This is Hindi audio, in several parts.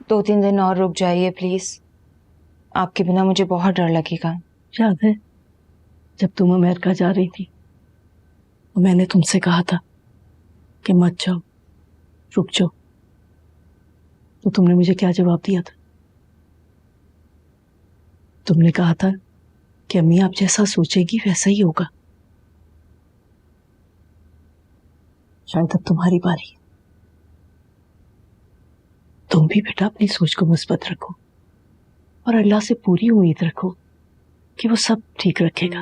2-3 दिन और रुक जाइए प्लीज। आपके बिना मुझे बहुत डर लगेगा। याद है जब तुम अमेरिका जा रही थी तो मैंने तुमसे कहा था कि मत जाओ, रुक जाओ, तो तुमने मुझे क्या जवाब दिया था? तुमने कहा था कि अम्मी आप जैसा सोचेगी वैसा ही होगा। शायद अब तुम्हारी बारी है। तुम भी बेटा अपनी सोच को मुस्बत रखो और अल्लाह से पूरी उम्मीद रखो कि वो सब ठीक रखेगा।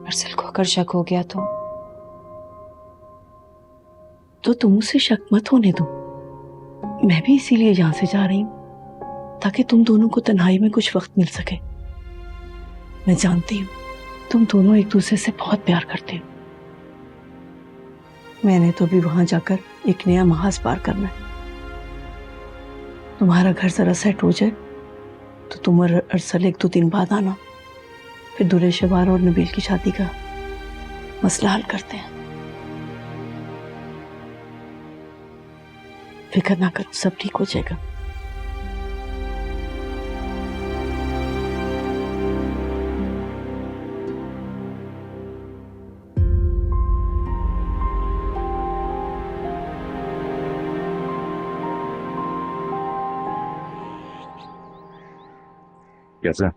अरसल को अगर शक हो गया तो तुम उसे शक मत होने दो। मैं भी इसीलिए यहां से जा रही हूं ताकि तुम दोनों को तन्हाई में कुछ वक्त मिल सके। मैं जानती हूं तुम दोनों एक दूसरे से बहुत प्यार करते हो। मैंने तो भी वहां जाकर एक नया महाज पार करना है। तुम्हारा घर जरा सेट हो जाए तो तुम और अरसल 1-2 दिन बाद आना, फिर दूल्हे शबार और नबील की शादी का मसला हल करते हैं। फिक्र ना करो, सब ठीक हो जाएगा। कैसा?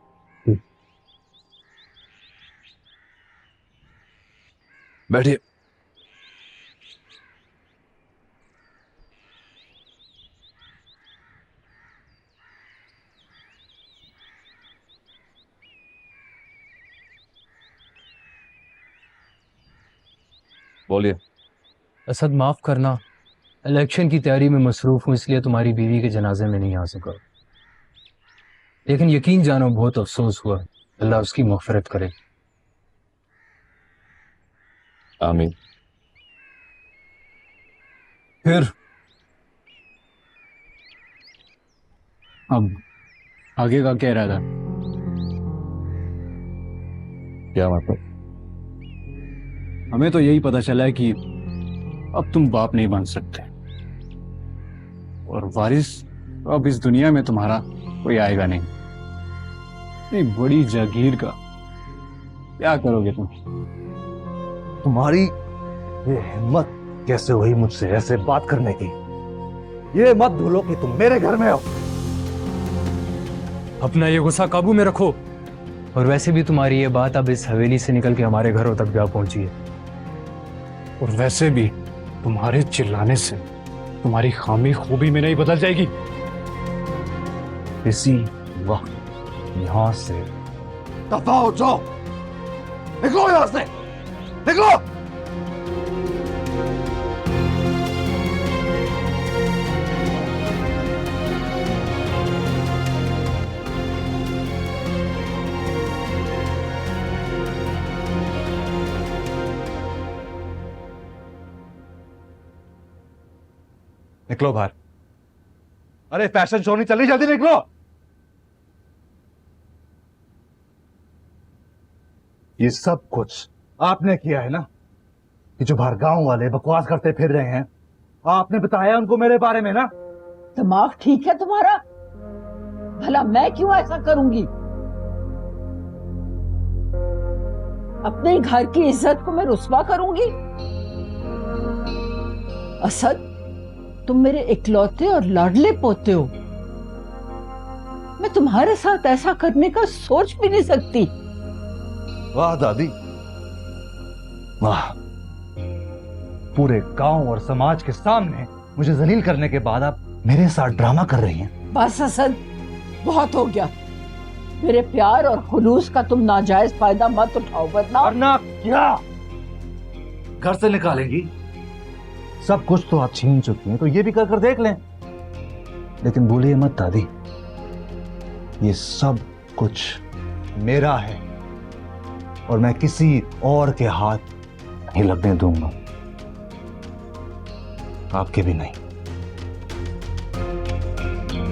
बैठिए। बोलिए। असद माफ करना, इलेक्शन की तैयारी में मसरूफ हूँ इसलिए तुम्हारी बीवी के जनाजे में नहीं आ सका। लेकिन यकीन जानो बहुत अफसोस हुआ। अल्लाह उसकी मग़फ़िरत करे। आमीन। फिर अब आगे का क्या इरादा? क्या मतलब? हमें तो यही पता चला है कि अब तुम बाप नहीं बन सकते और वारिस अब इस दुनिया में तुम्हारा कोई आएगा नहीं। इतनी बड़ी जागीर का क्या करोगे तुम? तुम्हारी ये हिम्मत कैसे हुई मुझसे ऐसे बात करने की? ये मत भूलो कि तुम मेरे घर में हो। अपना ये गुस्सा काबू में रखो। और वैसे भी तुम्हारी ये बात अब इस हवेली से निकल के हमारे घरों तक जा पहुंची है। और वैसे भी तुम्हारे चिल्लाने से तुम्हारी खामी खूबी में नहीं बदल जाएगी। इसी वक्त यहां से दफा हो जाओ। निकलो यहां से, निकलो। निकलो बाहर। अरे फैशन शो नहीं चल रही, जल्दी निकलो। ये सब कुछ आपने किया है ना? कि जो बाहर गांव वाले बकवास करते फिर रहे हैं, आपने बताया उनको मेरे बारे में ना? दिमाग ठीक है तुम्हारा? भला मैं क्यों ऐसा करूंगी? अपने घर की इज्जत को मैं रुस्वा करूंगी? असद, तुम मेरे इकलौते और लाडले पोते हो। मैं तुम्हारे साथ ऐसा करने का सोच भी नहीं सकती। वाह दादी, वाह। पूरे गांव और समाज के सामने मुझे जलील करने के बाद आप मेरे साथ ड्रामा कर रही हैं। बस असद, बहुत हो गया। मेरे प्यार और खुलूस का तुम नाजायज फायदा मत उठाओ, वरना क्या घर से निकालेंगी? सब कुछ तो आप छीन चुकी हैं, तो ये भी कर कर देख लें। लेकिन भूलिए मत दादी, ये सब कुछ मेरा है और मैं किसी और के हाथ नहीं लगने दूंगा, आपके भी नहीं।